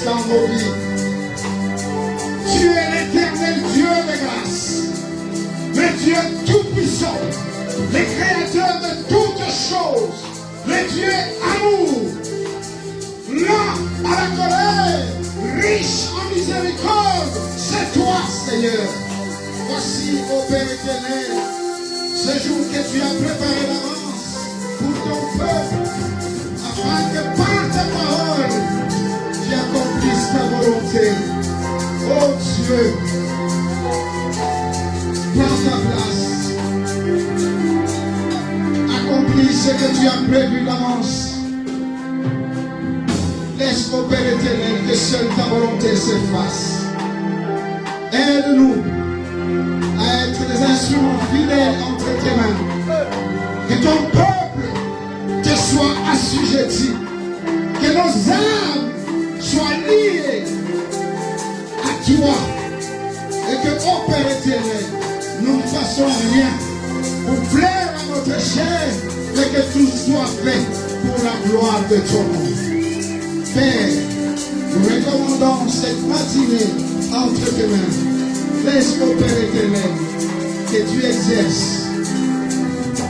dans nos vies. Tu es l'éternel Dieu de grâce, le Dieu tout-puissant, le créateur de toutes choses, le Dieu amour, lent à la colère, riche en miséricorde, c'est toi, Seigneur. Voici, ô Père éternel, ce jour que tu as préparé d'avance pour ton peuple, afin que par ta parole, tu accomplisses ta volonté. Oh Dieu, prends ta place. Accomplis ce que tu as prévu d'avance. Laisse, ô Père éternel, que seule ta volonté se fasse. Aide-nous à être des instruments fidèles entre tes mains. Que ton peuple te soit assujetti. Que nos âmes soient liées à toi. Et que, ô Père éternel, nous ne fassions rien pour plaire à notre chair, mais que tout soit fait pour la gloire de ton nom. Père, nous recommandons cette matinée entre tes mains. Laisse, ô Père éternel, que tu exerces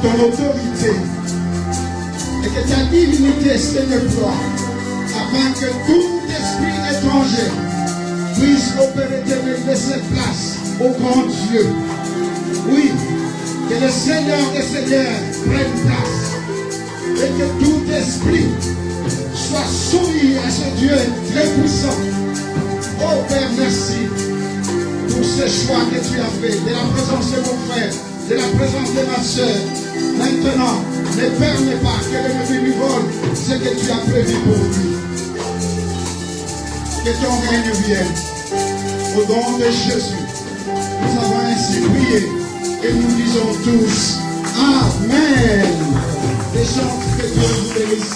ton autorité et que ta divinité se déploie afin que tout esprit étranger puisse, ô Père éternel, laisser place au grand Dieu. Oui, que le Seigneur des Seigneurs prenne place et que tout esprit soit soumis à ce Dieu très puissant. Oh Père, merci pour ce choix que tu as fait, de la présence de mon frère, de la présence de ma soeur. Maintenant, ne permets pas que l'ennemi lui vole ce que tu as prévu pour lui. Que ton règne vienne. Au nom de Jésus, nous avons ainsi prié et nous disons tous Amen. Les gens que Dieu vous bénisse.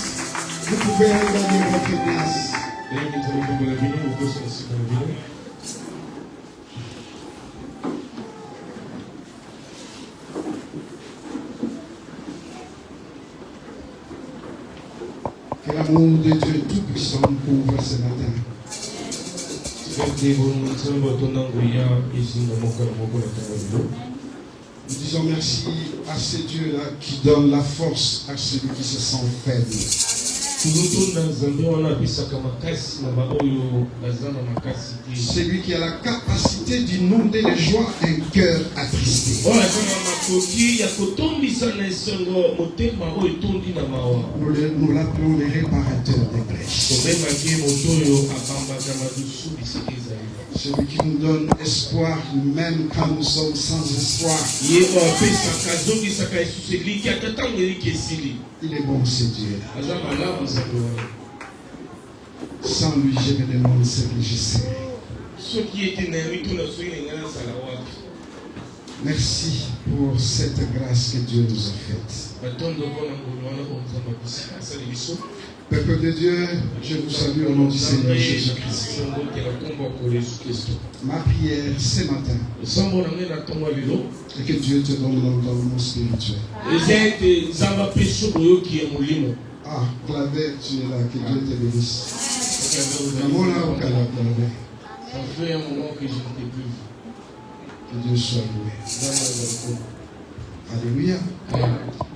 Vous pouvez regarder votre place. Que l'amour de Dieu Tout-Puissant nous couvre ce matin. Nous disons merci à ce Dieu-là qui donne la force à celui qui se sent faible. Celui qui a la capacité d'inonder les joies d'un cœur attristé. Nous l'appelons le réparateur des brèches. Celui qui nous donne espoir même quand nous sommes sans espoir. Il est bon, ce Dieu. Sans lui, je me demande ce que je serai. Merci pour cette grâce que Dieu nous a faite. Peuple de Dieu, je vous salue au nom du Seigneur Jésus-Christ. Ma prière ce matin est que Dieu te donne l'entendement spirituel. Ah, Claver, tu es là, que Dieu te bénisse. Ça fait un moment que je ne t'ai plus vu. Que Dieu soit loué. Alléluia.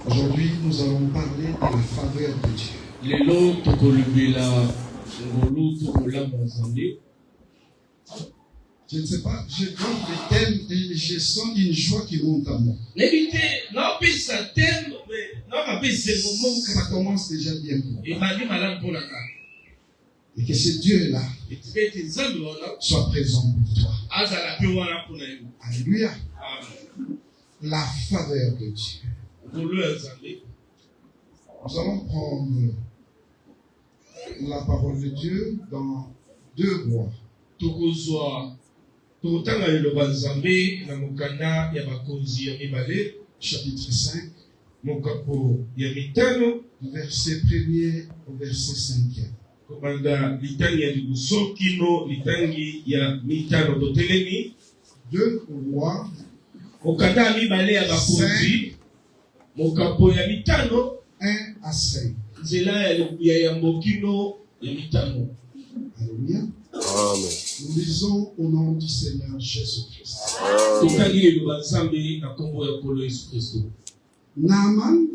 Aujourd'hui, nous allons parler de la faveur de Dieu. Je ne sais pas, je donne des thèmes et je sens une joie qui monte à moi. Ça commence déjà bien pour moi. Et que ce Dieu-là soit présent pour toi. Alléluia. La faveur de Dieu. Nous allons prendre la parole de Dieu dans 2 Rois. Chapitre 5. Verset 1er au verset 5e. Komanda litani ya libuso kino litangi ya mitano totelemi 2 Rois okanda mibale ya bakonzi mokapo ya mitano 1 à 5. nzela ya yambokino ya mitano Alléluia. Amen. Nous lisons au nom du Seigneur Jésus-Christ. Naaman,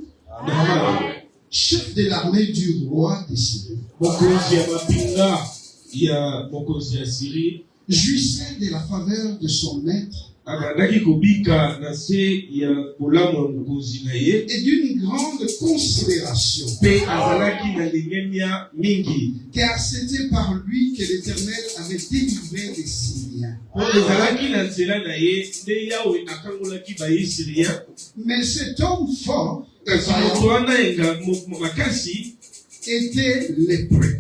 chef de l'armée du roi des Syriens, jouissait de la faveur de son maître et d'une grande considération, car c'était par lui que l'Éternel avait délivré les Syriens. Mais cet homme fort était lépreux.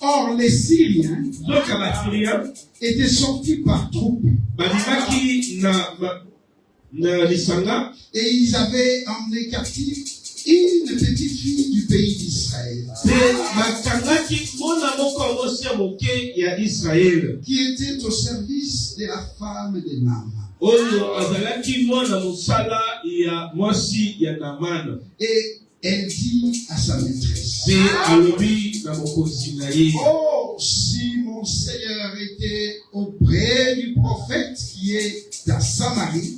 Or, les Syriens étaient sortis par troupes et ils avaient emmené captive une petite fille du pays d'Israël qui était au service de la femme de Naaman. Et elle dit à sa maîtresse, oh, si mon Seigneur était auprès du prophète qui est à Samarie,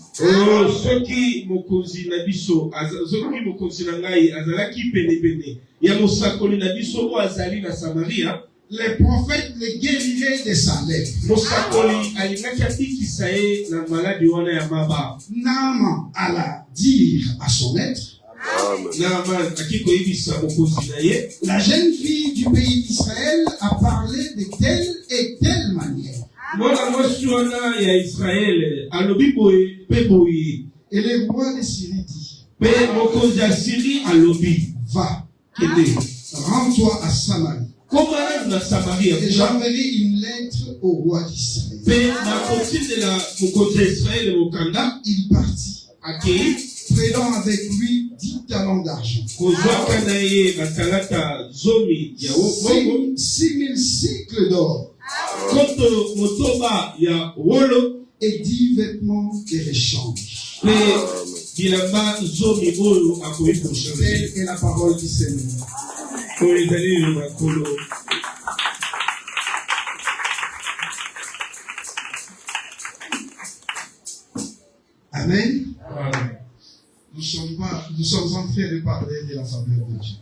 les prophètes le guériraient de sa lèpre. Naaman alla dire à son maître, la jeune fille du pays d'Israël a parlé de telle et telle manière. Et le roi de Syrie dit, va, rends-toi à Samarie. Et j'enverrai une lettre au roi d'Israël. Il partit, prenant avec lui 10 talents d'argent, 6,000 cycles d'or et 10 vêtements de rechange. Telle est la parole du Seigneur. Amen. Nous sommes en train de parler de la faveur de Dieu.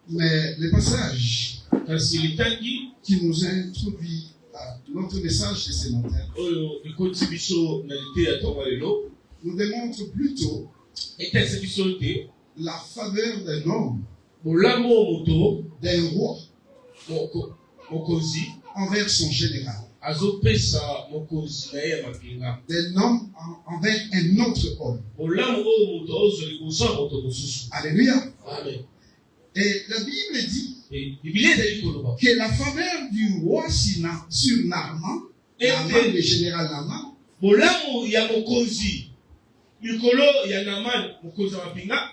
Mais le passage qui nous a introduit à notre message de ce matin nous démontre plutôt la faveur d'un homme, d'un roi, envers son général, d'un homme envers un autre homme. Alléluia. Amen. Et la Bible dit que la faveur du roi sur Naaman, le général Naaman,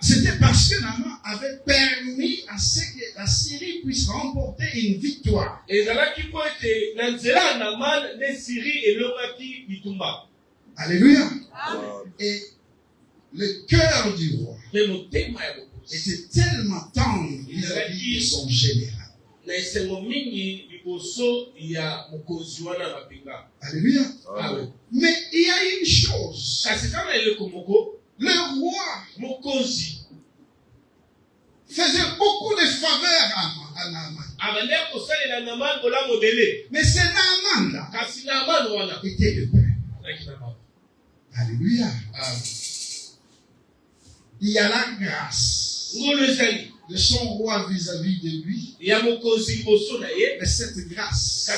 c'était parce que Naaman avait permis à ce que la Syrie puisse remporter une victoire. Alléluia. Et le cœur du roi était tellement tendre vis-à-vis de son général. Alléluia. Amen. Mais il y a une chose. Le roi faisait beaucoup de faveurs à Naaman. Mais ce Naaman-là était le père. Alléluia. Il y a la grâce de son roi vis-à-vis de lui. Mais cette grâce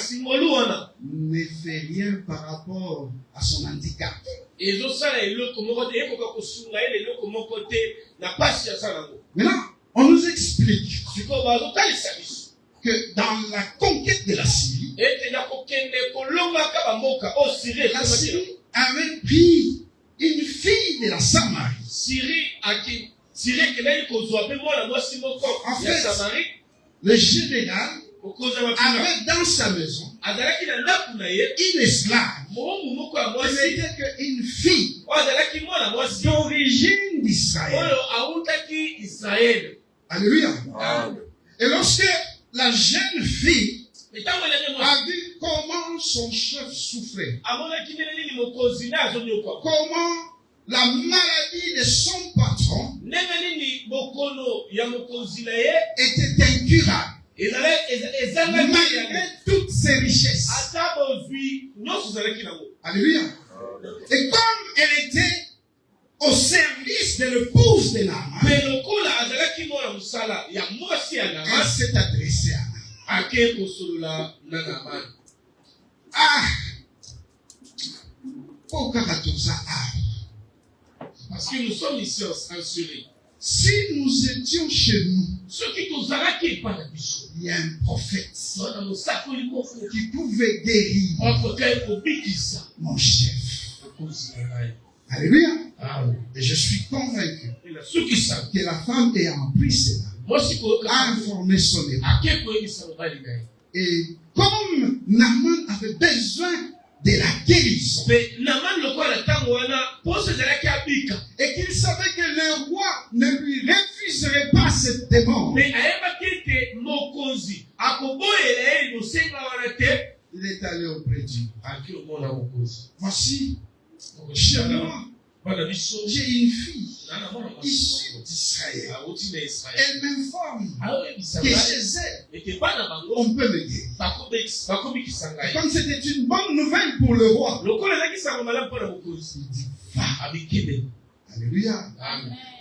ne fait rien par rapport à son handicap. Maintenant, on nous explique que dans la conquête de la Syrie, la Syrie avait pris une fille de la Samarie. En fait, le général avait dans sa maison une esclave qui n'était qu'une fille d'origine d'Israël. Alléluia. Amen. Et lorsque la jeune fille Et tant que a vu comment son chef souffrait, les comment la maladie de son patron était incurable, malgré toutes ses richesses. Alléluia. Et comme elle était au service de l'épouse de Naaman, elle s'est adressée à Naaman. Ah! Pourquoi tout ça? Parce que nous sommes ici assurés. Si nous étions chez nous, Il il y a un prophète qui pouvait guérir mon chef. Alléluia. Et je suis convaincu que la femme ayant pris cela a informé son époux. Et comme Naaman avait besoin de la guérison, et qu'il savait que le roi ne lui refuserait pas cette demande, il est allé auprès de Dieu. Voici, chez moi, j'ai une fille issue d'Israël. Elle m'informe que chez elle, on peut me guérir. Et comme c'était une bonne nouvelle pour le roi, il dit, va. Alléluia.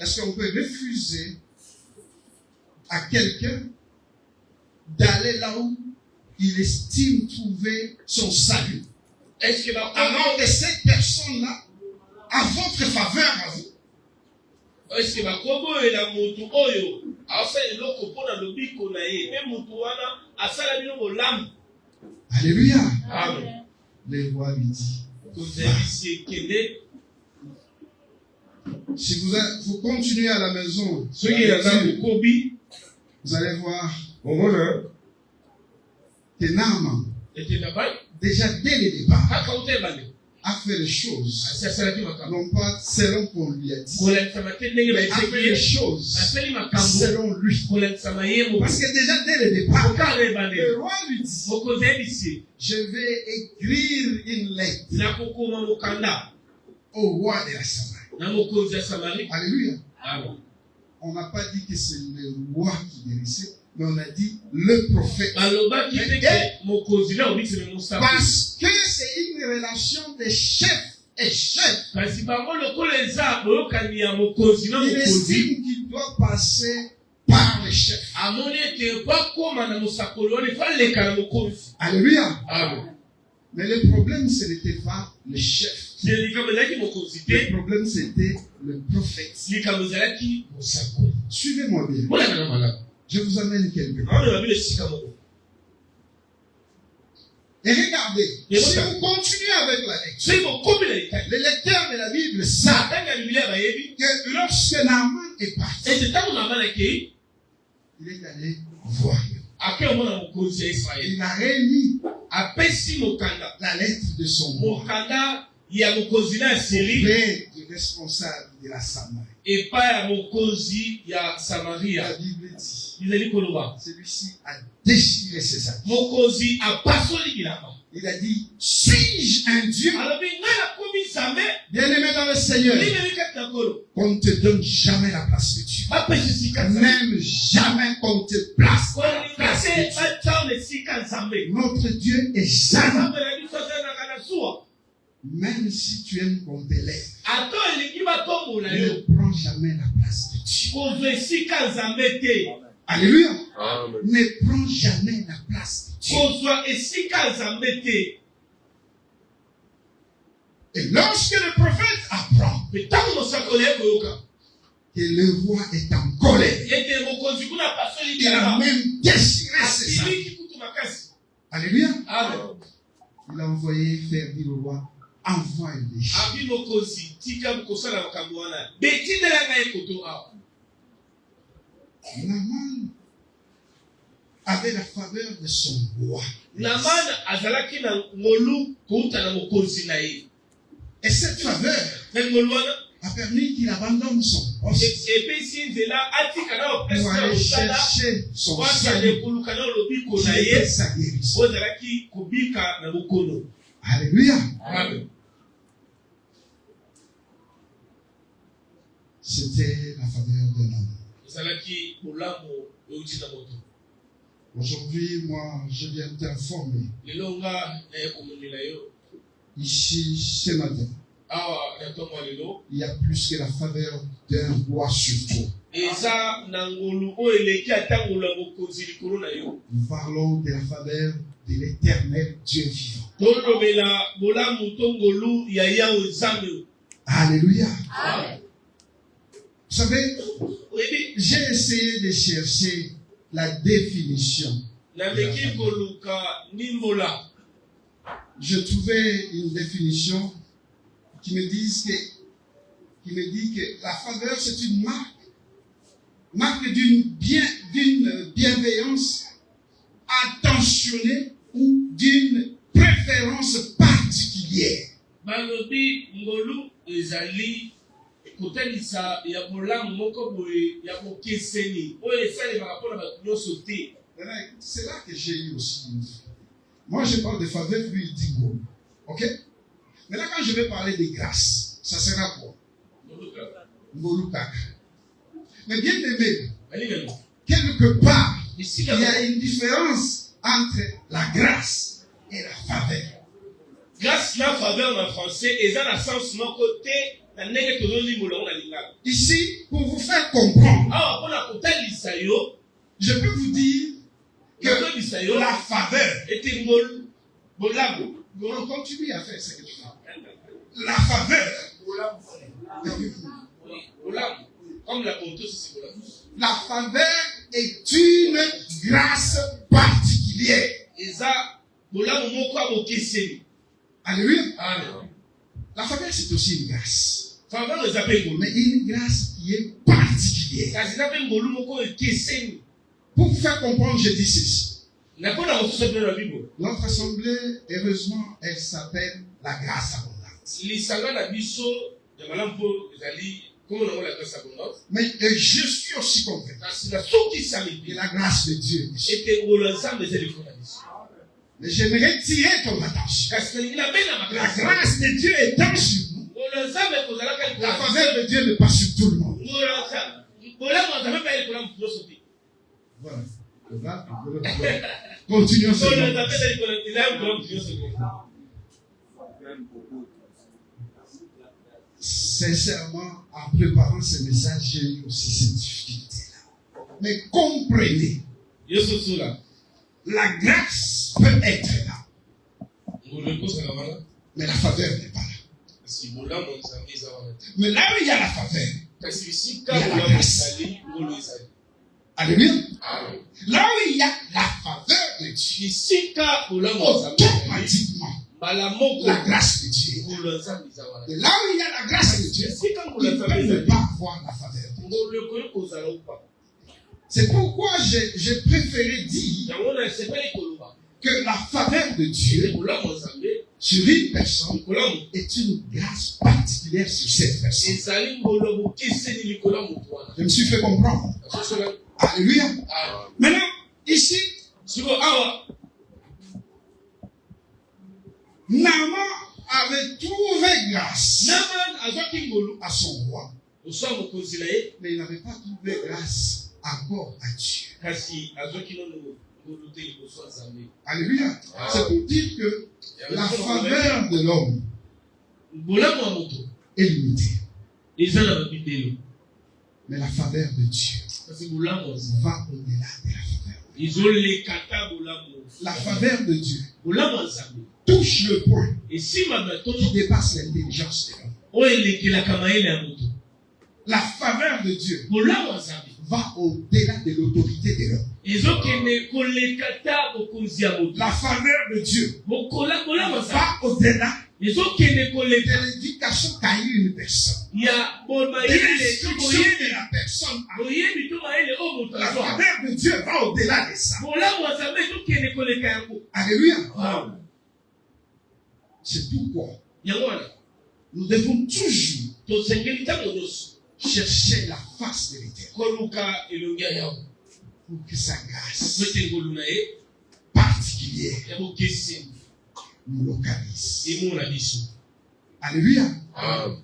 Est-ce qu'on peut refuser à quelqu'un d'aller là où il estime trouver son salut? Alors que cette personne-là, à votre faveur, à vous, alléluia. Le roi lui dit, si vous continuez à la maison, vous allez voir que Naaman, déjà dès le départ, a fait les choses, non pas selon qu'on lui a dit, mais a fait les choses selon lui. Parce que déjà dès le départ, le roi lui dit, je vais écrire une lettre au roi de la Samarie. Alléluia. On n'a pas dit que c'est le roi qui guérissait, mais on a dit le prophète. Parce que c'est une relation de chef et chef. Il estime qu'il doit passer par le chef. Alléluia. Mais le problème, ce n'était pas le chef. Le problème, c'était le prophète. Suivez-moi bien. Je vous amène quelque part. Et regardez, si vous continuez avec la lecture, les lecteurs de la Bible savent que lorsque Naaman est parti, il est allé voir. Il a remis la lettre de son roi auprès du responsable de la Samarie. La Bible dit, celui-ci a déchiré ses habits. Il a dit, suis-je un Dieu? Bien-aimé dans le Seigneur, qu'on ne te donne jamais la place de Dieu. Même jamais qu'on te place la place de Dieu. Notre Dieu est jamais. Même si tu aimes qu'on t'élève, ne prends jamais la place de Dieu. Alléluia. Ne prends jamais la place de Dieu. Et lorsque le prophète apprend que le roi est en colère, il a même déchiré ses habits. Alléluia. Il a envoyé faire dire au roi, envoie une légion. Naaman avait la faveur de son roi. Et cette faveur a permis qu'il abandonne son poste pour aller chercher son salut qui était sa guérison. Alléluia. C'était la faveur d'un homme. Aujourd'hui, moi, je viens t'informer. Ici, ce matin, il y a plus que la faveur d'un roi sur toi. Nous parlons de la faveur de l'éternel Dieu vivant. Alléluia. Vous savez, j'ai essayé de chercher la définition. Je trouvais une définition qui me dit que la faveur c'est une marque d'une bienveillance attentionnée ou d'une préférence particulière. C'est là que j'ai eu aussi. Moi, je parle de faveur, lui, il dit go. Ok? Maintenant, quand je vais parler de grâce, ça sera quoi? Ngolukak. Mais bien aimé, quelque part, il y a une différence entre la grâce et la faveur. Grâce, la faveur en français, et dans le sens mon côté, ici, pour vous faire comprendre, je peux vous dire que la faveur était on continue à faire ce que tu fais. La faveur, la faveur est une grâce particulière. Alléluia. La faveur c'est aussi une grâce. Mais une grâce qui est particulière. Pour vous faire comprendre, je dis ceci. Notre assemblée, heureusement, elle s'appelle la grâce abondante. Mais je suis aussi convaincu que la grâce de Dieu. Mais j'aimerais tirer ton attention. La grâce de Dieu étant sur nous. La faveur de Dieu n'est pas sur tout le monde. Voilà. Continuons. Sincèrement, en préparant ce message, j'ai eu aussi cette difficulté-là. Mais comprenez, la grâce peut être là. Mais la faveur n'est pas là. Mais là où il y a la faveur, il y a la grâce. Alléluia. Là où il y a la faveur de Dieu, automatiquement, la grâce de Dieu. Et là où il y a la grâce de Dieu, il ne peut pas avoir la faveur de Dieu. C'est pourquoi j'ai préféré dire que la faveur de Dieu sur une personne est une grâce particulière sur cette personne. Je me suis fait comprendre. Alléluia. Maintenant, ici, Naaman avait trouvé grâce à son roi. Mais il n'avait pas trouvé grâce encore à Dieu. Alléluia. C'est pour dire que la faveur de l'homme est limitée. Mais la faveur de Dieu va au-delà de la faveur. La faveur de Dieu touche le point qui dépasse l'intelligence de l'homme. La faveur de Dieu va au-delà de l'autorité de l'homme. La faveur de Dieu va au-delà de l'éducation qu'a eu une personne. De l'instruction de la personne. La faveur de Dieu va au-delà de ça. Alléluia. C'est pourquoi nous devons toujours cherchez la face de l'Éternel. Pour que sa grâce particulière nous localise. Alléluia.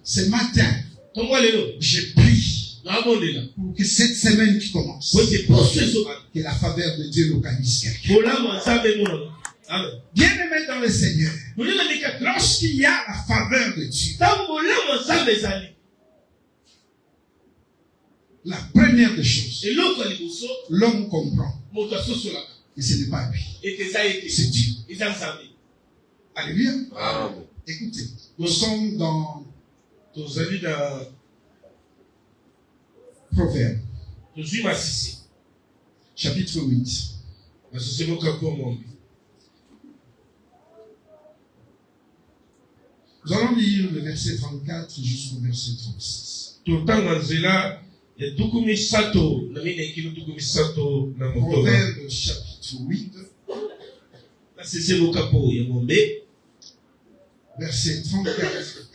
Ce matin, je prie pour que cette semaine qui commence, que la faveur de Dieu localise quelqu'un. Bien-aimé dans le Seigneur, lorsqu'il y a la faveur de Dieu, la première des choses, l'homme comprend que ce n'est pas lui, c'est Dieu. Alléluia. Écoutez, nous sommes dans Proverbe, chapitre 8. Nous allons lire le verset 34 jusqu'au verset 36. Proverbe chapitre 8, verset 34,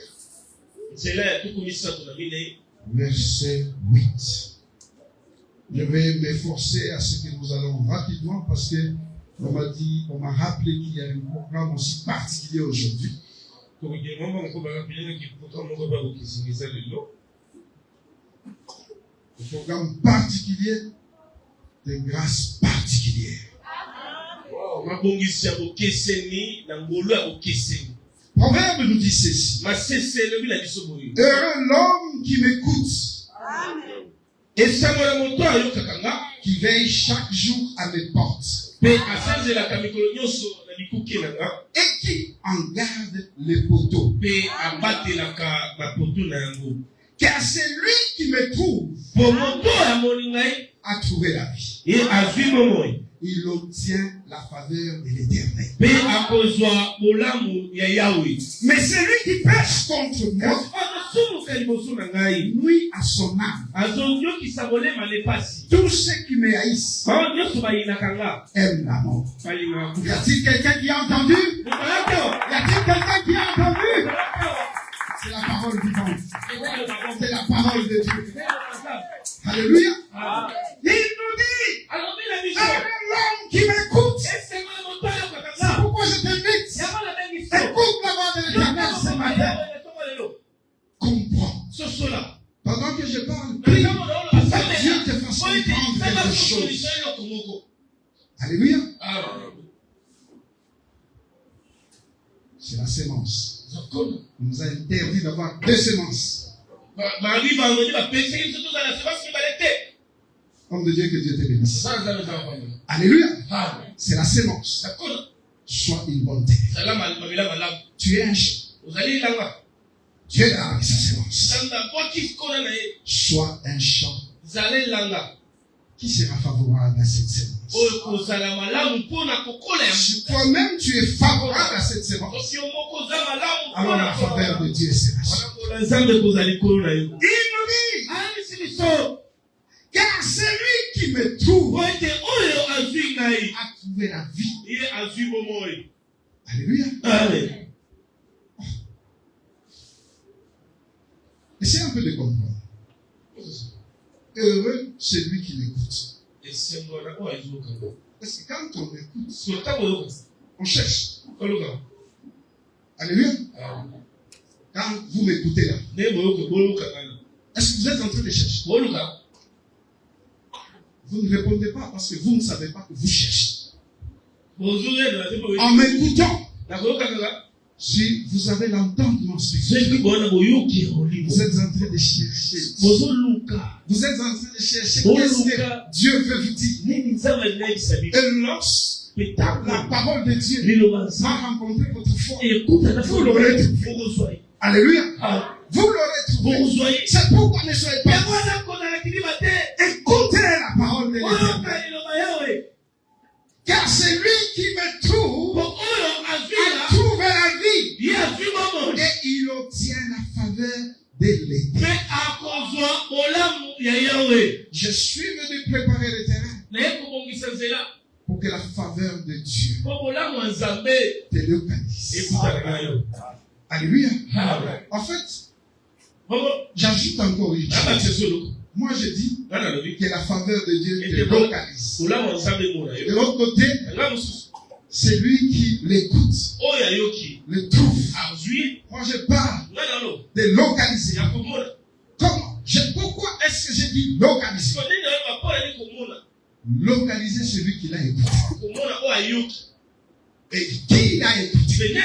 verset 8. Je vais m'efforcer à ce que nous allons rapidement parce que on m'a rappelé qu'il y a un programme aussi particulier aujourd'hui. Un programme particulier de grâce particulière. Proverbe nous dit ceci. Heureux l'homme qui m'écoute, qui veille chaque jour à mes portes, et qui en garde les poteaux. Car c'est lui qui me trouve à trouver la vie. Il obtient la faveur de l'Éternel. Mais celui qui pêche contre moi nuit à son âme. Tous ceux qui me haïssent aiment la mort. Y a-t-il quelqu'un qui a entendu? Y a-t-il quelqu'un qui a entendu? C'est la parole vivante. C'est la parole de Dieu. Alléluia. Il nous dit, l'homme qui m'écoute. C'est pourquoi je t'invite. Écoute la voix de l'Éternel ce matin. Comprends. Pendant que je parle, prie pour que Dieu te fasse comprendre quelque chose. Alléluia. C'est la sémence. On nous a interdit d'avoir deux sémences. Homme de Dieu, que Dieu te bénisse. Alléluia. C'est la sémence. Sois une bonne terre. Tu es un champ. Dieu a avec sa sémence. Sois un champ. Qui sera favorable à cette sémence? Si toi-même tu es favorable à cette sémence, alors la faveur de Dieu sera sur toi. Il nous dit, car celui qui me trouve a trouvé la vie. Alléluia. Amen. Essayez un peu de comprendre. Heureux celui qui l'écoute. Parce que quand on écoute, on cherche. Alléluia. Quand vous m'écoutez là, est-ce que vous êtes en train de chercher? Vous ne répondez pas parce que vous ne savez pas que vous cherchez. En m'écoutant, si vous avez l'entendement spirituel, vous êtes en train de chercher. Vous êtes en train de chercher qu'est-ce que Dieu veut vous dire. Et lorsque la parole de Dieu va rencontrer votre foi, vous l'aurez trouvé. Alléluia. Vous l'aurez trouvé. C'est pourquoi ne soyez pas. Écoutez la parole de l'Éternel. Car c'est lui qui me trouve a trouvé la vie. Et il obtient la faveur de l'Éternel. Je suis venu préparer le terrain pour que la faveur de Dieu te localise. Alléluia. En fait, J'ajoute encore une chose. Moi, je dis que la faveur de Dieu te localise. De l'autre côté, celui qui l'écoute, le trouve. Moi, je parle de localiser. Comment? Pourquoi est-ce que j'ai dit localiser? Localiser celui qui l'a écouté. Et qui l'a écouté?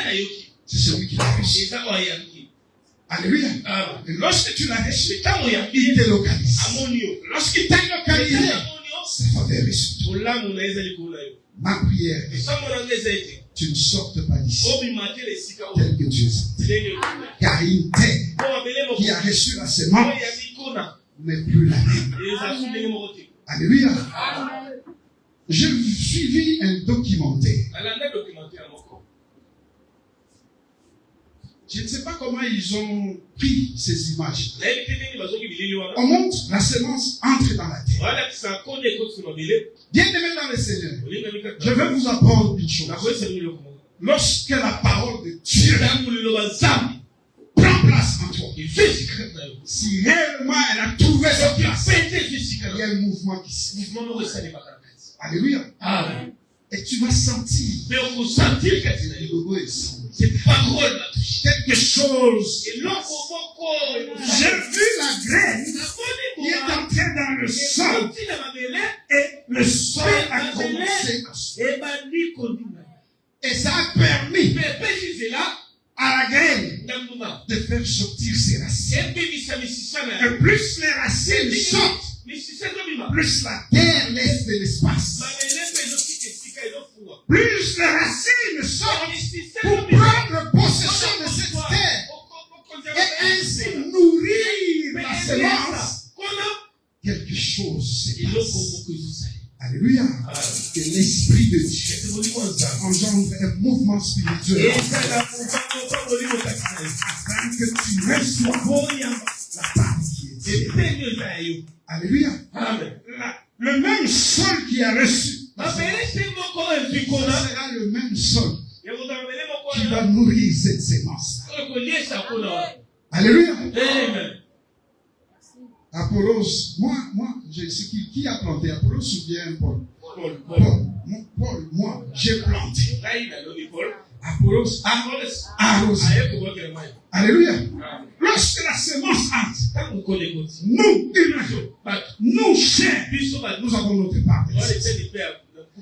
C'est celui qui l'a reçu. Alléluia. Et lorsque tu l'as reçu, il te localise. Lorsqu'il t'a localisé, sa faveur est sur toi. Ma prière est, tu ne sortes pas d'ici tel que Dieu est. Car une terre qui a reçu la semence n'est plus la même. Alléluia. J'ai suivi un documentaire. Je ne sais pas comment ils ont pris ces images. On montre la semence entre dans la terre. Bien-aimés dans le Seigneur, je vais vous apprendre une chose. Lorsque la parole de Dieu prend place en toi, si réellement elle a trouvé sa place, il y a un mouvement qui se fait. Alléluia. Amen. Et tu vas sentir cette parole quelque chose. J'ai vu la graine qui est entrée dans le sol et le sol a commencé à sortir. Et ça a permis à la graine de faire sortir ses racines. Et plus les racines sortent, plus la terre laisse de l'espace. Plus les racines sortent pour prendre possession de cette terre et ainsi nourrir la semence, quelque chose se passe. Alléluia. Et l'Esprit de Dieu engendre un mouvement spirituel afin que tu reçoives la part qui est. Alléluia. Le même sol qui a reçu sera le même sol qui va nourrir cette sémence. Alléluia. Apollos, moi, je sais qui a planté Apollos ou bien Paul? Paul, moi, j'ai planté. Apollos a arrosé. Alléluia. Lorsque la semence entre, nous, humains, nous, chers, nous avons notre part.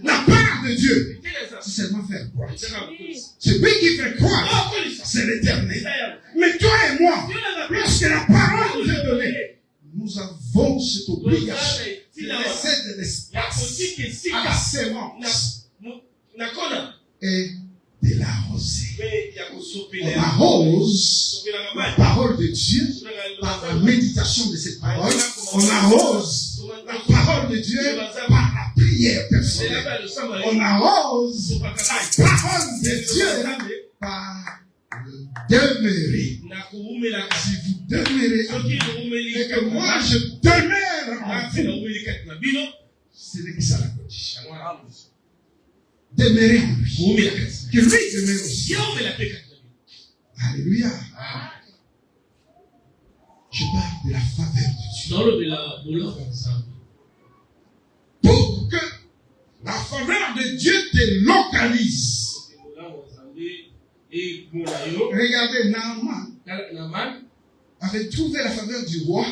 La part de Dieu, c'est seulement faire croire. Celui qui fait croire, c'est l'Éternel. Mais toi et moi, lorsque la parole nous est donnée, nous avons cette obligation de laisser de l'espace à la sémence et de l'arroser. On arrose la parole de Dieu par la méditation de cette parole. On arrose la parole de Dieu par la prière personnelle. On arrose la parole de Dieu par le demeurer. Si vous demeurez en moi, et que moi je demeure en vous, ce n'est que ça la condition. Demeurer en lui. Que lui demeure aussi. Alléluia. Je parle de la faveur de Dieu. Pour que la faveur de Dieu te localise. Regardez, Naaman avait trouvé la faveur du roi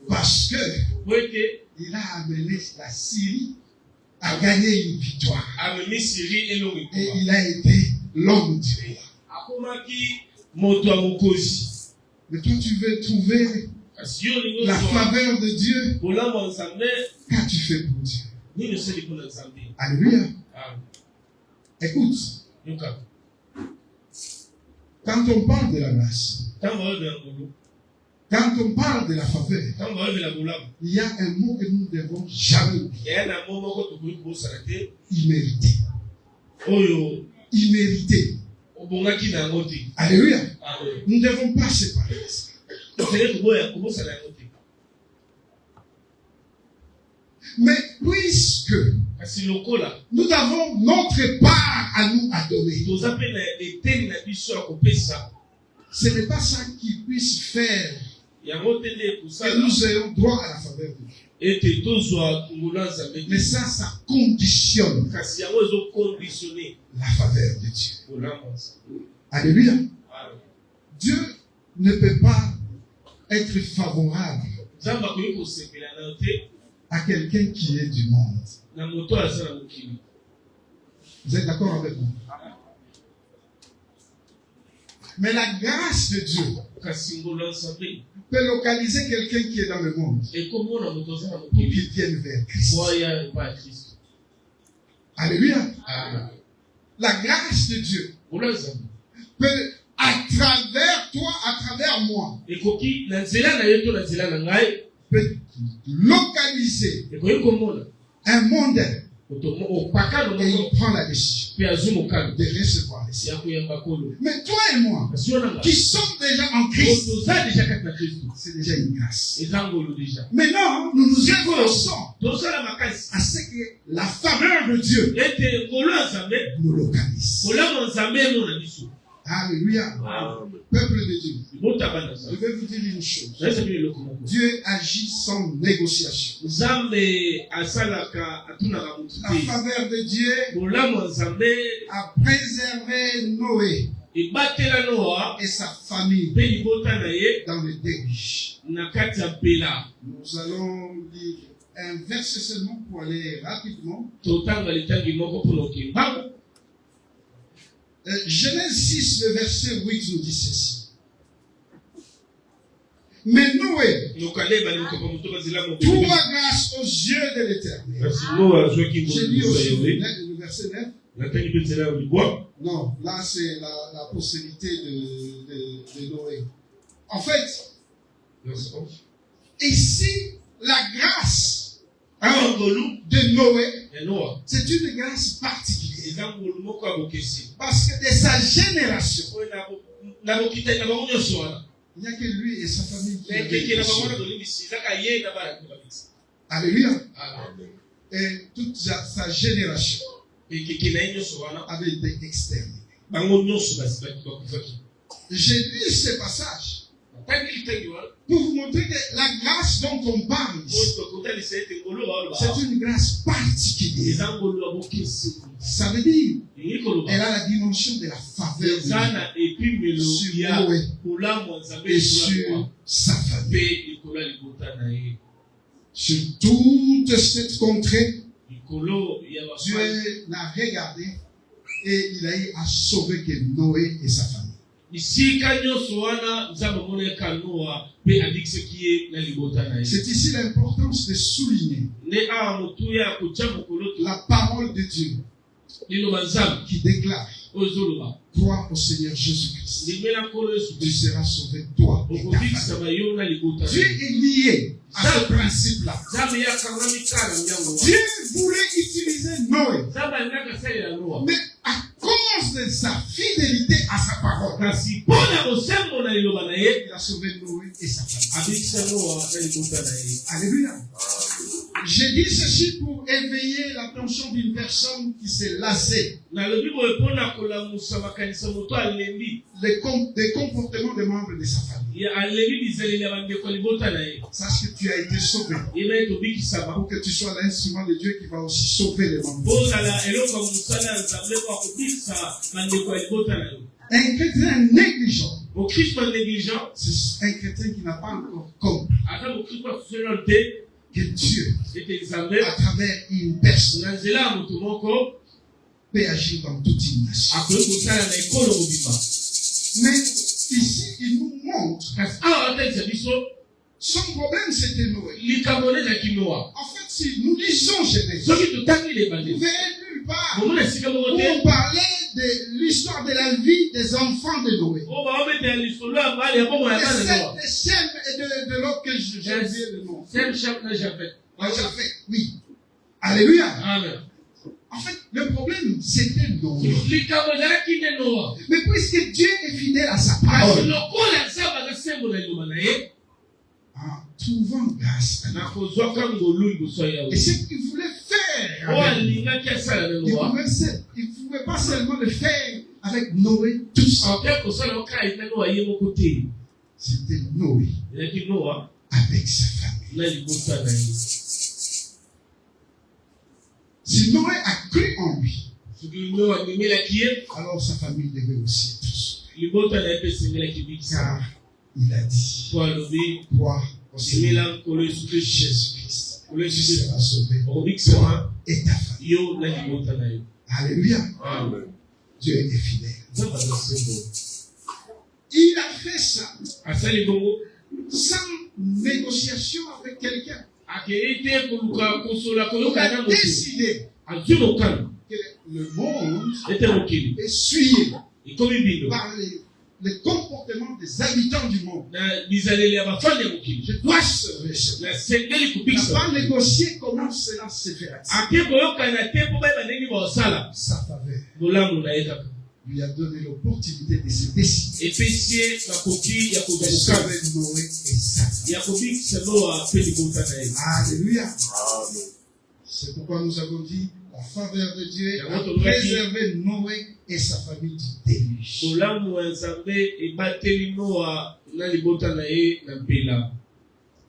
parce que il a amené la Syrie à gagner une victoire. Et il a été l'homme du roi. Mais toi, tu veux trouver la faveur de Dieu. Qu'as-tu fait pour Dieu? Alléluia. Écoute. Quand on parle de la grâce, quand on parle de la faveur, il y a un mot que nous ne devons jamais oublier. Immérité. Immérité. Alléluia. Nous ne devons pas séparer ça. Mais puisque nous avons notre part à nous à donner, ce n'est pas ça qui puisse faire yango te nde que kosala nous ayons droit à la faveur de Dieu. ete tozwa ngolu nzambe Mais ça conditionne kasi yango ezoconditionne la faveur de Dieu. kolamba nzambe. Alléluia. Amen. Dieu ne peut pas être favorable nzambe akoki kosepela na yo te à quelqu'un qui est du monde. na moto aza na mokili. Vous êtes d'accord avec moi? Mais la grâce de Dieu kasi ngolu nzambe peut localiser quelqu'un qui est dans le monde ekomona moto aza na pour mokili qu'il vienne vers Christ. boya epa ya kristo. Alléluia. Amen. La grâce de Dieu ngolu nzambe peut, à travers toi, à travers moi, ekoki na nzela na ye to na nzela na ngai peut localiser ekoki komona un mondain opakano et moko il prend la décision mpe azwi mokano de recevoir les siens. ya koyamba kolo. Mais toi et moi, kasi yo na ngai qui sommes déjà en Christ, toza deja kati na kristo c'est déjà une grâce. eza ngolu deja. Maintenant, nous nous efforçons tozala makasi à ce que la faveur de Dieu ete ngolu ya nzambe nous localise. kolama nzambe emona biso. Alléluia. Peuple de Dieu, botaba na je nzambe vais vous dire une chose. nayesa bino eloko moko. Dieu agit sans négociation. nzambe asalaka atunaka motu La te. faveur de Dieu kolama ya nzambe a préservé Noé ebatela noa et sa famille mpe libota na ye dans le déluge. na kati ya mpela. Nous allons lire un verset seulement pour aller rapidement. totanga litangi moko mpona okembango. Genèse 6, le verset 8 nous dit ceci. Mais Noé nokaleba lilokopa moto bazela trouva grâce aux yeux de l'Éternel. kasi noa azwaki J'ai lu aussi ngolu le verset 9. natangi mpe nzela ya libwa. Non, là c'est la postérité de Noé. En fait, ici, la grâce awa ngolu de Noé, ya noa c'est une grâce particulière. eza ngolu moko ya bokesi Parce que de sa génération, oyo na bokitani na bango nyonso wana il n'y a que lui et sa famille qui avaient ekeke été na bango na sauvés. tolimbisi ezaka ye na bana na babisi. Alléluia. Et toute sa génération ekeke na ye nyonso wana avait été exterminée. bango nyonso bakufaki. J'ai lu ce passage natangi litangi wana pour vous montrer que la grâce dont on parle oyo ici, tokotalisa ete ngolu baoloba c'est une grâce particulière. eza ngolu ya bokesi. Ça veut dire elingi elle koloba a la dimension de la faveur de eza Dieu na epimelo sur ya Noé kolamwa nzambe et likolo ya sur sa famille. mpe likolo ya libota na ye Sur toute cette contrée, likolo ya bafani. Dieu n'a regardé et il a eu à sauver que Noé et sa famille. Isika nyonso wana nzambe amonaka noa mpe andikisaki ye na libota na ye. C'est ici l'importance de souligner nde awa motuya ya kotya mokolo la parole de Dieu liloba nzambe qui déclare: oyo ezoloba crois au Seigneur Jésus-Christ, ndimela nkolo yesu tu kristo seras sauvé, toi et ta famille. okobikisama yo na libota na Dieu ye. est lié à ce principe-là. nzambe ye akangami kala nyango wana. Dieu voulait utiliser Noé, nzambe alingaki asalela noa mais à cause de sa fidélité à sa parole, kasi mpo na bosembo na liloba na ye il a sauvé Noé et sa famille. abikisa noa na libota na ye. Alléluia. J'ai dit ceci pour éveiller l'attention d'une personne qui s'est lassée nalobi boye mpo na kolamusa makanisa moto alembi des comportements des membres de sa famille. alembi bizaleli ya bandeko ya libota na ye. Sache que tu as été sauvé yeba ye tobikisama pour que tu sois l'instrument de Dieu qui va aussi sauver les membres. bozala eloko ya mosala ya nzambe po akobikisa bandeko ya libota na yo. Un chrétien négligent, mokristo ya négligent c'est un chrétien qui n'a pas encore compris ata mokristo asosolelo te que Dieu, ete nzambe à travers une personne, na nzela ya moto moko peut agir dans toute une nation. akoki kosala na ekolo mobima. Mais ici, il nous montre, kasi awa atalisa biso son problème c'était Noé. likambo nde ezalaki noa. En fait, si nous lisons Genèse, soki totangi vous lebandeli verrez nulle part bomona esika moko où te on parlait de l'histoire de la vie des enfants de Noé. oyo baobetela lisolo ya bale ya bomona Et bana noa. c'est Sem et de l'autre que j'ai oublié le nom. sem chap na japet. Japhet, oui. Alléluia. amen. En fait, le problème, c'était Noé. likambo ezalaki nde noa. Mais puisque Dieu est fidèle à sa kasi parole, lokola nzambe aza sembo na liloba na ye en trouvant grâce à Dieu. nakozwaka ngolu liboso ya Et yawe. ce qu'il voulait faire oyo avec nous, alingaki asala na il noa ne pouvait pas seulement le faire avec avec Noé tout seul. C'était Noé avec sa famille. Si Noé a cru en lui, alors sa famille devait aussi être sauvée. Car il a dit, crois au Seigneur Jésus-Christ, tu seras sauvé, toi et ta famille. Alléluia. Amen. Dieu est fidèle. Il a fait ça sans négociation avec quelqu'un. Il a décidé que le monde est suivi par les comportements des habitants du monde. Je dois sauver cela. Il n'a pas négocié comment cela se fera. Sa faveur lui a donné l'opportunité de se décider. De sauver Noé et sa famille. Alléluia. C'est pourquoi nous avons dit la faveur de Dieu a préservé Noé et sa famille du déluge.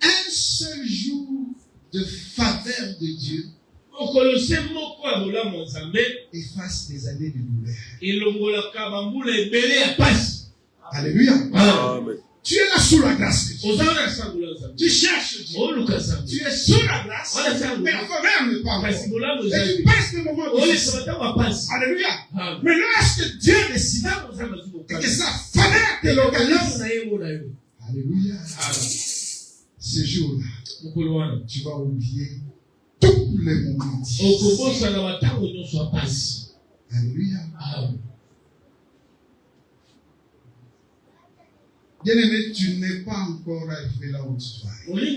Un seul jour de faveur de Dieu efface des années de douleur. Alléluia. Amen. Tu es là sous la grâce de Dieu. Tu cherches Dieu. Tu es sous la grâce, mais la faveur ne parle pas. Et tu passes des moments difficiles. Alléluia. Mais lorsque Dieu décide et que sa faveur te localise, alléluia, ce jour-là, tu vas oublier tous les moments difficiles. Alléluia. Bien-aimé, tu n'es pas encore arrivé là où tu dois aller.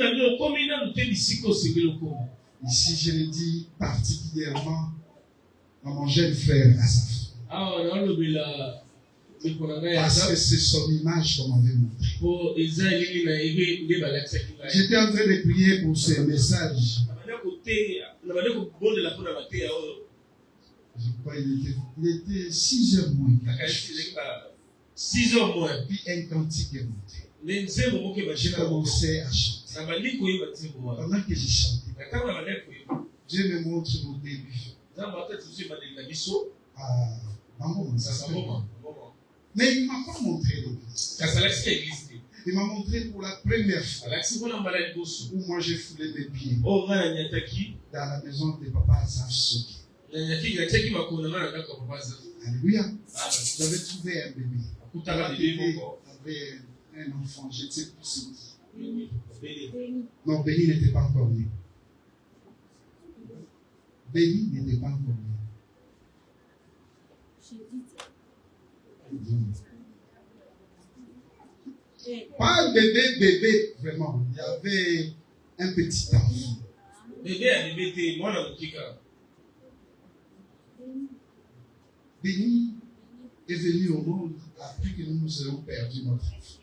Ici, je le dis particulièrement à mon jeune frère Asaf. Parce que c'est son image qu'on m'avait montré. J'étais en train de prier pour ce message. Je crois qu'il était 6h moins. 6h moins. Puis un cantique est monté. J'ai commencé à chanter. Pendant que j'ai chanté, Dieu me montre mon début. Mais il ne m'a pas montré l'église. Il m'a montré pour la première fois où moi j'ai foulé mes pieds dans la maison de papa Asaf Soki. Alléluia. J'avais trouvé un bébé. Avait un enfant, je ne sais plus si. Non, Béni n'était pas encore né. Béni n'était pas encore né. Pas bébé, vraiment. Il y avait un petit enfant. Béni est venu au monde après que nous ayons perdu notre enfant.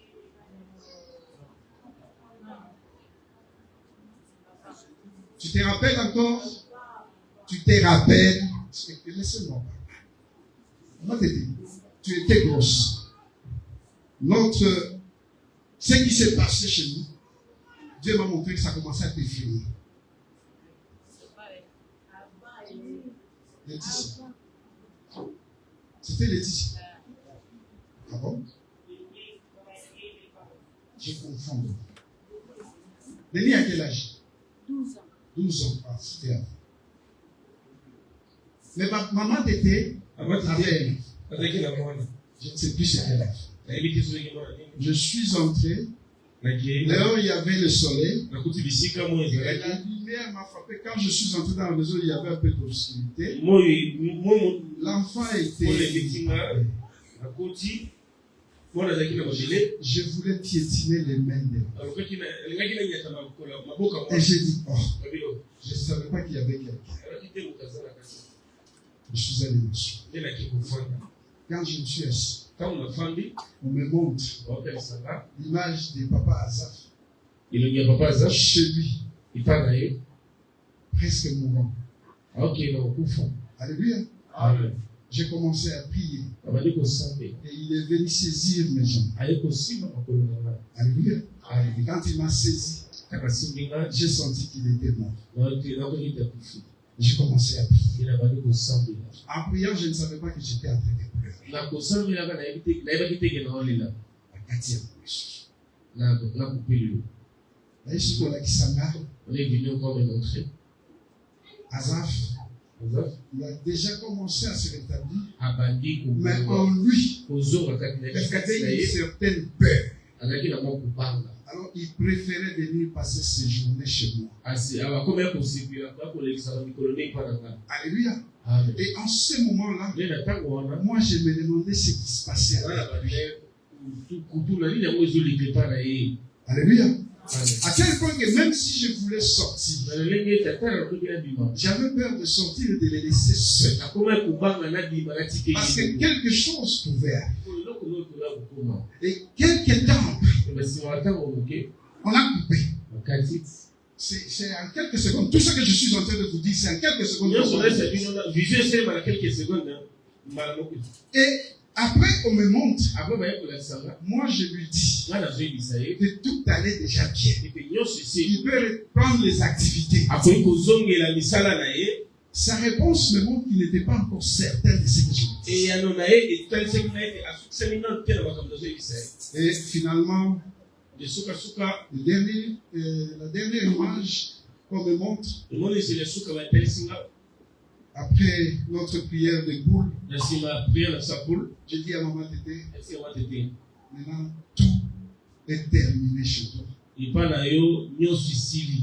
Tu te rappelles encore? Tu te rappelles? Laissez-moi parler. Comment t'étais? Tu étais grosse. Ce qui s'est passé chez nous, Dieu m'a montré que ça commençait à définir. Laetitia. C'était Laetitia. Ah bon? Je confonds. Béni à quel âge? 12 ans. 12 ans. Ah, c'était avant. Mais ma maman était avec je ne sais plus c'est quel âge. Je suis entré. Dehors, il y avait le soleil. Et la lumière m'a frappé. Quand je suis entré dans la maison, il y avait un peu d'obscurité. L'enfant était. Je voulais piétiner les mains de l'enfant. Et j'ai dit, oh, je ne savais pas qu'il y avait quelqu'un. Je suis allé m'asseoir. Quand je me suis assis, on me montre l'image de papa Asaf. Chez lui, presque mourant. Alléluia. j'ai commencé à prier. abandi kosambe Et il est venu saisir mes jambes. aye kosimba makolo na ngai Alléluia. Et quand il m'a saisi, kaka asimbi ngai j'ai senti qu'il était mort. nakoki takufi J'ai commencé à prier. ina bandi kosambela En priant, je ne savais pas que j'étais en train de pleurer. na kosambelaka nayebaki teke na olela Wakati ya mwisho. nakupelelo Na Yesu kolakisanga, on est venu encore me montrer Azaf, il a déjà commencé à se rétablir. abandi Mais en lui, kozonga kati na il y avait ye une certaine peur. azalaki na mwa kobanga Alors, il préférait venir passer ses journées chez moi. akomi akosepela akolekisaka mikolo ne epa na ngai Alléluia. amen Et en ce moment-là, nde na ntango wana moi, je me demandais ce qui se passait avec wana lui. bande kutuna nini yango ezoleka epa na ye Alléluia. amen À tel point que même si je voulais sortir, na lolenge ete ata nakoki nabima j'avais peur de sortir et de les laisser seuls. nakomi akobanga nabima natike Parce que quelque chose pouvait arriver. eloko no ekola kokoma Et quelque temps, basima ntango moke on a coupé. bakati C'est en quelques secondes. Tout ce que je suis en train de vous dire, c'est en quelques secondes. nyonso nasa bino vision eselema na quelques secondes mbala moko Et après, on me montre. apres baye kolakisanga Moi, je lui dis nga nazoyebisa ye que tout allait déjà bien. ete nyonso eseli Il peut reprendre les activités. akoki kozongela misala na ye Sa réponse me montre qu'il n'était pas encore certain de ce que je lui dis. eyano na ye etalisaki na ete asukisami nano te na makambo nazoyebisa ye Et finalement, de sukasuka la dernière image qu'on me montre, emoniseli suka batalisi nga après notre prière de boule, na nsima ya priere na sa poule je dis à maman Tété, esi yango tete maintenant tout est terminé chez toi. epa na yo nyonso esili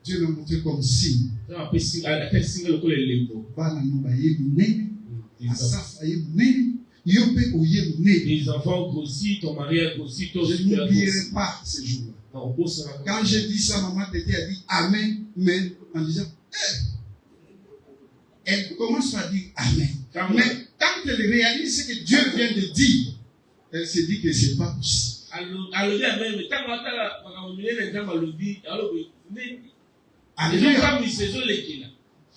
Dieu m'a montré comme signe. atalisi nga lokola elembo Bana no baye munene, Asaf aye munene, yo mpe oye munene. les enfants grossis, ton mari a grossi, toi Je aussi tu as grossi. n'oublierai pas ce jour-là. Non, on se raconte. Quand j'ai dit ça, maman Tété a dit Amen, mais en disant elle commence à dire Amen. Mais quand elle réalise ce que Dieu vient de dire, elle se dit que ce n'est pas possible. alobi amen mais ntango atala makambo minene ntango alobi alobi nini Alléluia. ezokamwisa ezolekela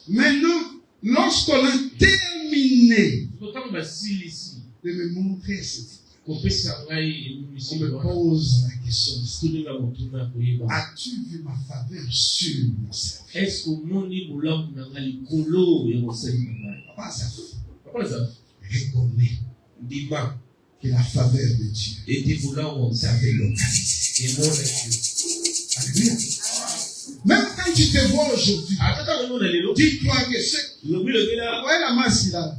Maintenant, lorsqu'on a terminé ntango basilisi de me montrer cette kopesa ngai on emisisi me wana pose la question, tolinga motuna koyeba as-tu vu ma faveur sur mon service? est-ce que omoni bolamu na ngai likolo ya mosali na ngai Papa Azaf, papa eza reconnais ndima que la faveur de Dieu ete bolamu t'avait localisé. emona yo Alléluia. Même quand tu te vois aujourd'hui, ata ntango omona lelo dis-toi que ce lobi lobela ouais, la masse là,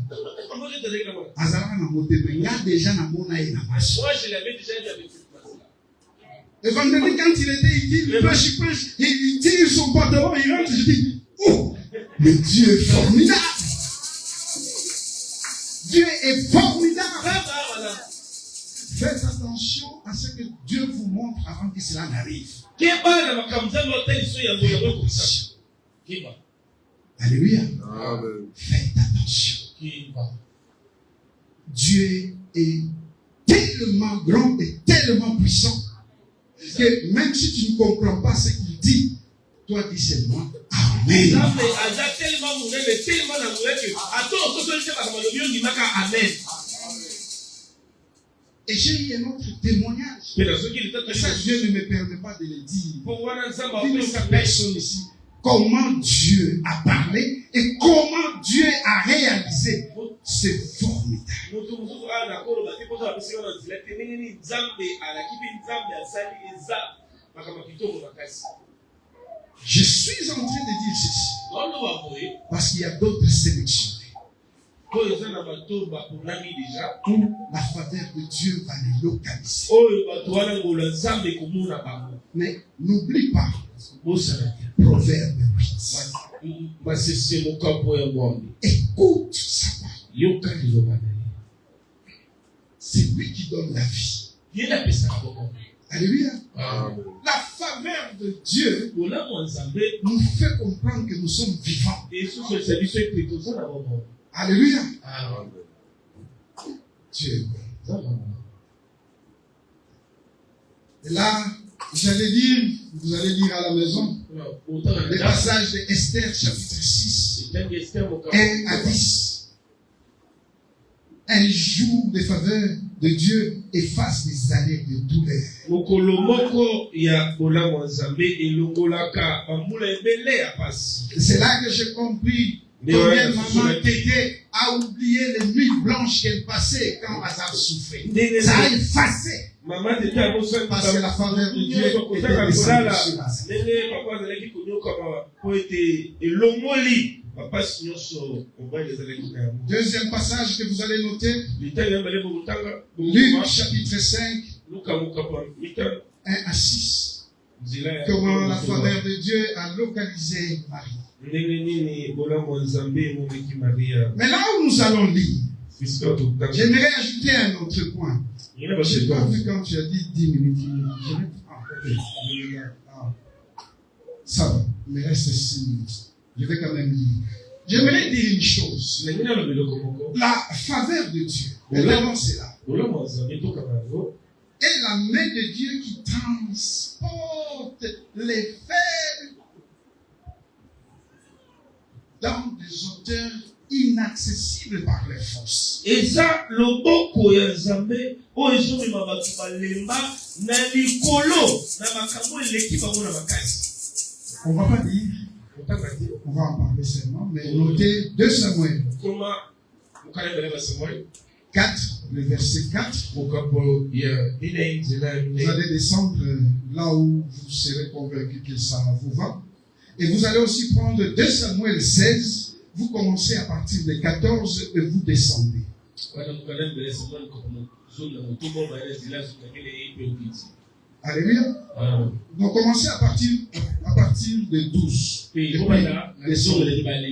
Moi, je te dis comment. Azara na motema, il y a déjà na mona et na masse. Moi, je l'avais déjà dit avec cette masse-là. Et vendredi, quand il était, il dit, il prêche, il tire son pantalon, il rentre, je dis, oh, mais Dieu est formidable. Dieu est formidable. Faites attention à ce que Dieu vous montre avant que cela n'arrive. Alléluia. Amen. Faites attention. Dieu est tellement grand et tellement puissant que même si tu ne comprends pas ce qu'il dit, toi dis seulement Amen. Et j'ai eu un autre témoignage. Et ça, Dieu ne me permet pas de le dire. Dis-nous personne ici. Comment Dieu a parlé et comment Dieu a réalisé. C'est formidable. Je suis en train de dire ceci. Parce qu'il y a d'autres sélections. Où la faveur de Dieu va les localiser. Mais n'oublie pas. Proverbe 8. Écoute sa parole. C'est lui qui donne la vie. Alléluia. Amen. La faveur de Dieu nous fait comprendre que nous sommes vivants. Alléluia. Amen. Dieu est bon. Et là, j'allais lire, vous allez lire à la maison, le passage de Esther chapitre 6, 1 à 10. un jour de faveur de Dieu efface des années de douleur. C'est là que j'ai compris combien maman Tété a oublié les nuits blanches qu'elle passait quand Lazare souffrait. Ça a effacé. Parce que la faveur de Dieu était descendue sur Lazare. Deuxième passage que vous allez noter, Luc chapitre 5, 1 à 6. Comment la faveur de Dieu a localisé Marie. Mais là où nous allons lire, j'aimerais ajouter un autre point. Je n'ai pas vu quand tu as dit 10 minutes. Ça va, il me reste 6 minutes. Je vais quand même lire. J'aimerais dire une chose. La faveur de Dieu, évidemment c'est là. Et la main de Dieu qui transporte les faibles dans des hauteurs inaccessibles par les forces. Et ça, le boko ya Nzambe, o ezomi mabatu balemba na likolo na makambo eleki bango na makasi. On va pas dire. On va en parler seulement, mais notez 2 Samuel 4, le verset 4. Vous allez descendre là où vous serez convaincu que ça vous va. Et vous allez aussi prendre 2 Samuel 16. Vous commencez à partir de 14 et vous descendez. Alléluia. Donc commencez à partir de 12. Et puis,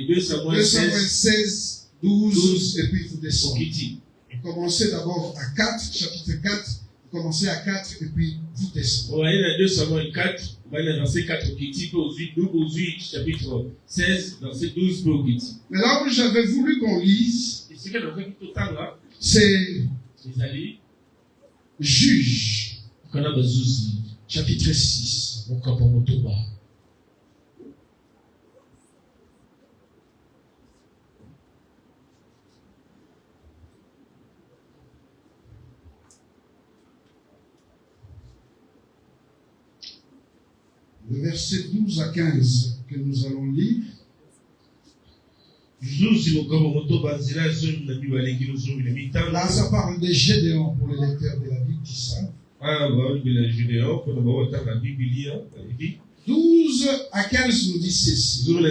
2 Samuel 16, 12, et puis vous descendez. Commencez d'abord à 4, chapitre 4. Vous commencez à 4 et puis vous descendez. 2 Samuel 4, verset 4, chapitre 16, verset 12. Mais là où j'avais voulu qu'on lise, c'est Juge, chapitre 6. Le verset 12 à 15 que nous allons lire. Là, ça parle de Gédéon pour les lecteurs de la Bible qui savent. 12 à 15 nous dit ceci. L'ange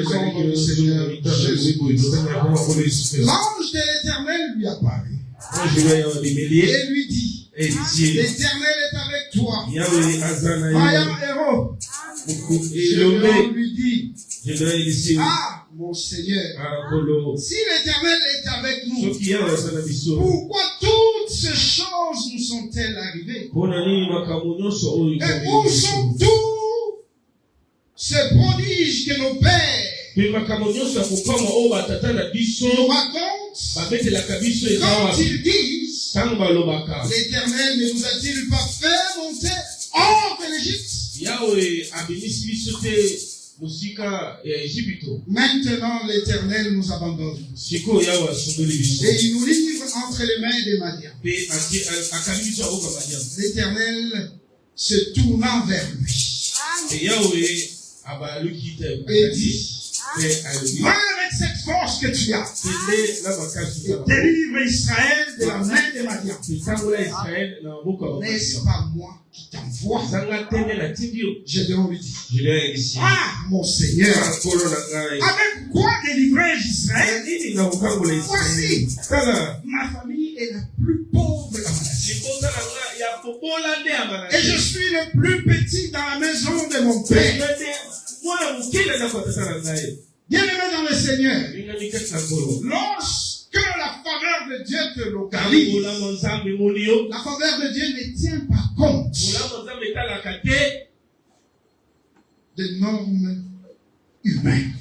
de l'Éternel lui apparaît et lui dit: l'Éternel est avec toi, vaillant héros. Gédéon lui dit: ah, mon Seigneur, si l'Éternel est avec nous, pourquoi toutes ces choses nous sont-elles arrivées? Et où sont tous ces prodiges que nos pères nous racontent quand ils disent: l'Éternel ne nous a-t-il pas fait monter hors de l'Égypte? Maintenant l'Éternel nous abandonne et il nous livre entre les mains des Madians. L'Éternel se tourna vers lui et dit: va avec cette force que tu as et délivre Israël de la main des Madians. N'est-ce pas moi qui t'envoie? Gédéon lui dit: ah, mon Seigneur, avec quoi délivrer Israël? Voici, ma famille est la plus pauvre à Manassé, et je suis le plus petit dans la maison de mon père. Bien-aimé dans le Seigneur, lorsque la faveur de Dieu te localise, la faveur de Dieu ne tient pas compte des normes humaines.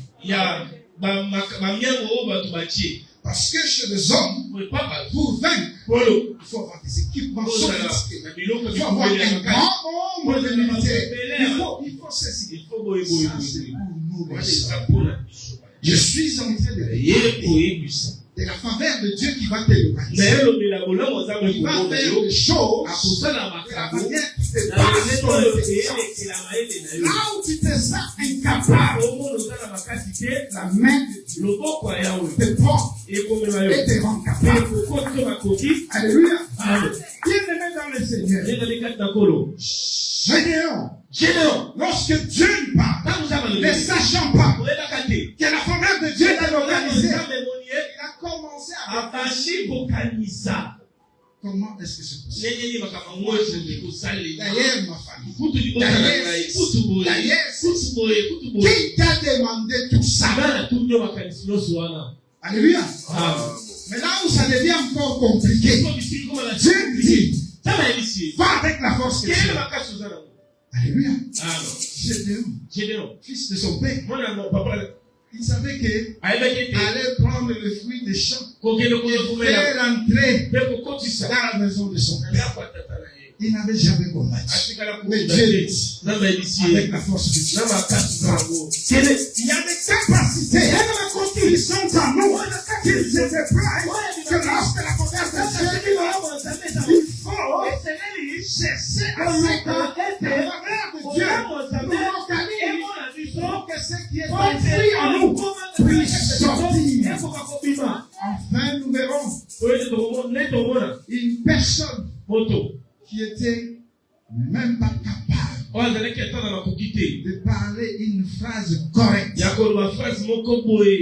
Parce que chez les hommes, pour vaincre, il faut avoir des équipements sophistiqués. Il faut avoir un grand nombre de militaires. Il faut ceci. Ça, c'est pour nous. Je suis en train de dire C'est la faveur de Dieu qui va te localiser. Il va faire des choses de la manière qui te passe sur le là où tu te sens incapable, la main de Dieu te prend et te rend capable. Alléluia. Bien-aimé dans le Seigneur. Gédéon, lorsque Dieu lui parle, ne sachant pas que la faveur de Dieu est localisée, il a commencé à réfléchir. Comment est-ce que c'est possible? D'ailleurs, ma famille, qui t'a demandé tout ça? Alléluia. Mais là où ça devient encore compliqué, Dieu dit, va avec la force que tu as. Alléluia. Gédéon, fils de son père, il savait qu'il allait prendre le fruit des champs et faire entrer dans la maison de son père. Il n'avait jamais combattu. Mais Dieu dit, avec la force de Dieu, il y a des capacités, ils sont en nous, qu'ils étaient prêts, que lorsque la converse de Dieu, il faut chercher à ce que la faveur de Dieu nous localise pour que ce qui est enfui en nous puisse sortir. Enfin, nous verrons une personne qui était même pas capable de parler une phrase correcte.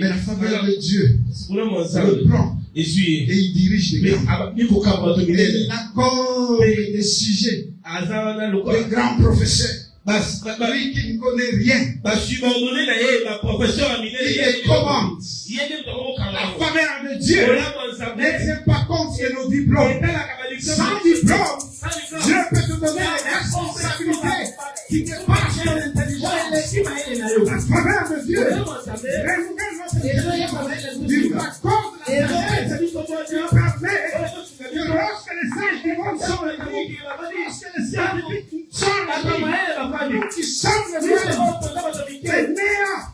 Mais la faveur de Dieu le prend et il dirige les grands. Et il accorde des sujets de grands professeurs. Lui qui ne connaît rien, il commande. La faveur de Dieu ne tient pas compte de nos diplômes. Sans diplôme, Dieu peut te donner des responsabilités qui dépassent ton intelligence. La faveur de Dieu renouvelle notre intelligence. Il accorde la sagesse qui permet que lorsque les sages du monde sont réunis, lorsque les scientifiques sont réunis, qui sont réunis, les néants,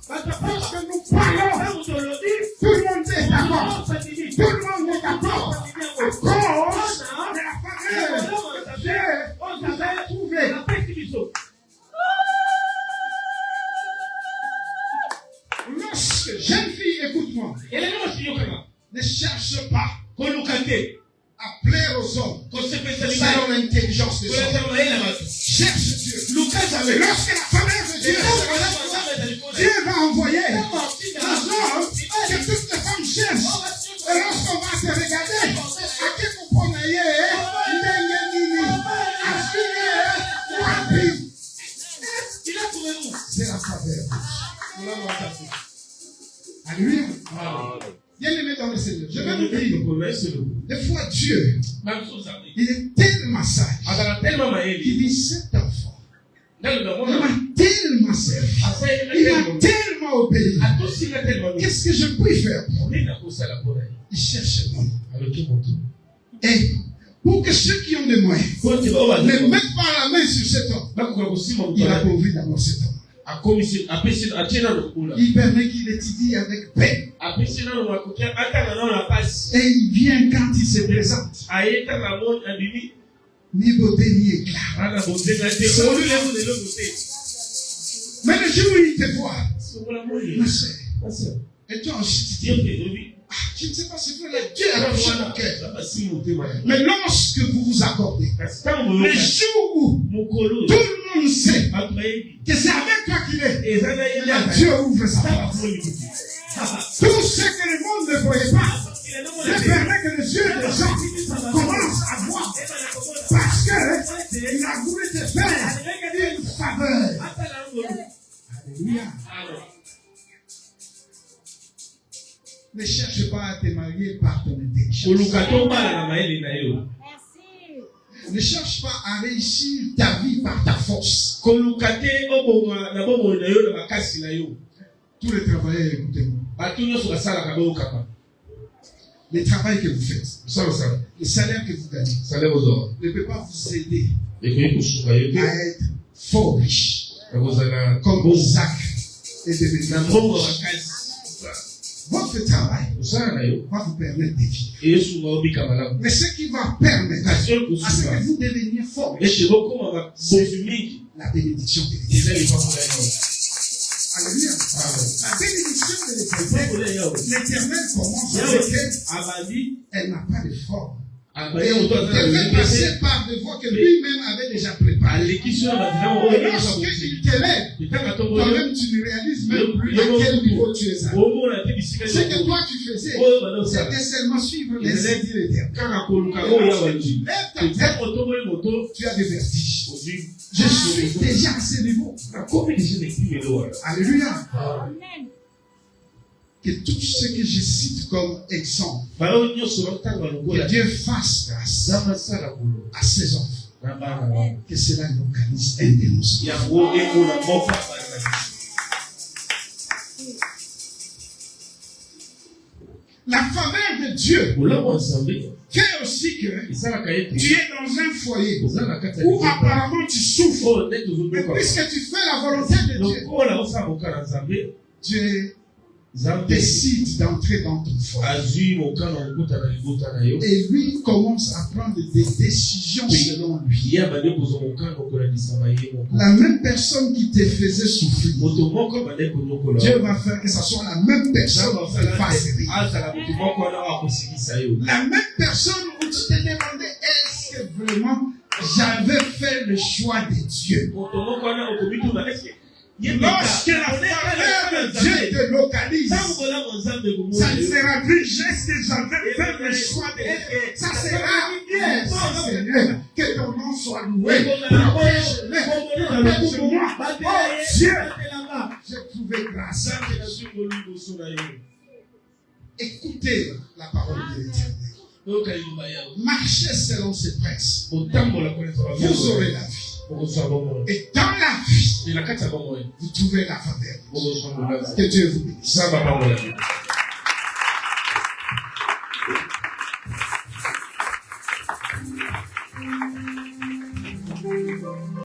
lorsque nous parlons, tout le monde est d'accord. Tout le monde est d'accord. À cause de la faveur de Dieu, on avait trouvé. Lorsque, jeune fille, écoute-moi, ne cherche pas à plaire aux hommes selon l'intelligence des hommes. Cherche Dieu. Lorsque la faveur de Dieu, Dieu va envoyer les hommes que toutes les femmes cherchent. Et lorsqu'on va te regarder, à qui vous prenez, c'est la faveur. Alléluia. Bien-aimé dans le Seigneur, je vais vous dire, des fois Dieu, il est tellement sage, il dit cet enfant, il m'a tellement servi, il m'a tellement obéi, qu'est-ce que je puis faire pour lui? Il cherche moi. Et pour que ceux qui ont des moyens ne mettent pas la main sur cet homme, il a pourvu d'abord cet homme. Il permet qu'il étudie avec paix. Et il vient quand il se présente. Ni beauté ni éclat. Mais le jour où il te voit, ma soeur, et toi aussi tu dis, je ne sais pas ce que Dieu a touché mon cœur. Mais lorsque vous vous accordez, le jour où tout le monde sait que c'est avec toi qu'il est, Dieu ouvre sa porte. Tout ce que le monde ne voyait pas, Dieu permet que les yeux des gens commencent à voir. Parce qu'il a voulu te faire une faveur. Alléluia. Ne cherche pas à te marier par ton intelligence. Ne cherche pas à réussir ta vie par ta force. Tous les travailleurs, écoutez-moi. Le travail que vous faites, le salaire que vous gagnez, ne peut pas vous aider à être fort riche. Comme Isaac est devenu fort riche. Votre travail va vous permettre de vivre. Mais ce qui va permettre à ce que vous deveniez fort, c'est la bénédiction de l'Éternel. Alléluia. La bénédiction de l'Éternel, l'Éternel commence avec elle. Elle n'a pas de forme. Elle devait passer par des voies que lui-même avait déjà préparées. Et lorsqu'il t'élève, toi-même tu ne réalises même plus à quel niveau tu es allé. Ce que toi tu faisais, c'était seulement suivre les aides de l'Éternel. Lève ta tête, tu as des vertiges. Je suis déjà à ce niveau. Alléluia. Que tout ce que je cite comme exemple, que Dieu fasse grâce à ses enfants, que cela localise un de nous. La faveur de Dieu fait aussi que tu es dans un foyer où apparemment tu souffres. Mais puisque tu fais la volonté de Dieu, Dieu décide d'entrer dans ton foyer. Et lui commence à prendre des décisions selon lui. La même personne qui te faisait souffrir, Dieu va faire que ce soit la même personne qui fasse rire. La même personne où tu te demandais est-ce que vraiment j'avais fait le choix de Dieu. Lorsque la faveur de Dieu te localise, ça ne sera plus juste que j'avais fait le choix de Dieu. Ça sera Seigneur, que ton nom soit loué. Protège-moi. Oh Dieu, j'ai trouvé grâce. Écoutez la parole de l'Éternel. Marchez selon ses principes. Vous aurez la vie. Et dans la vie, vous trouvez la faveur. Que Dieu vous bénisse.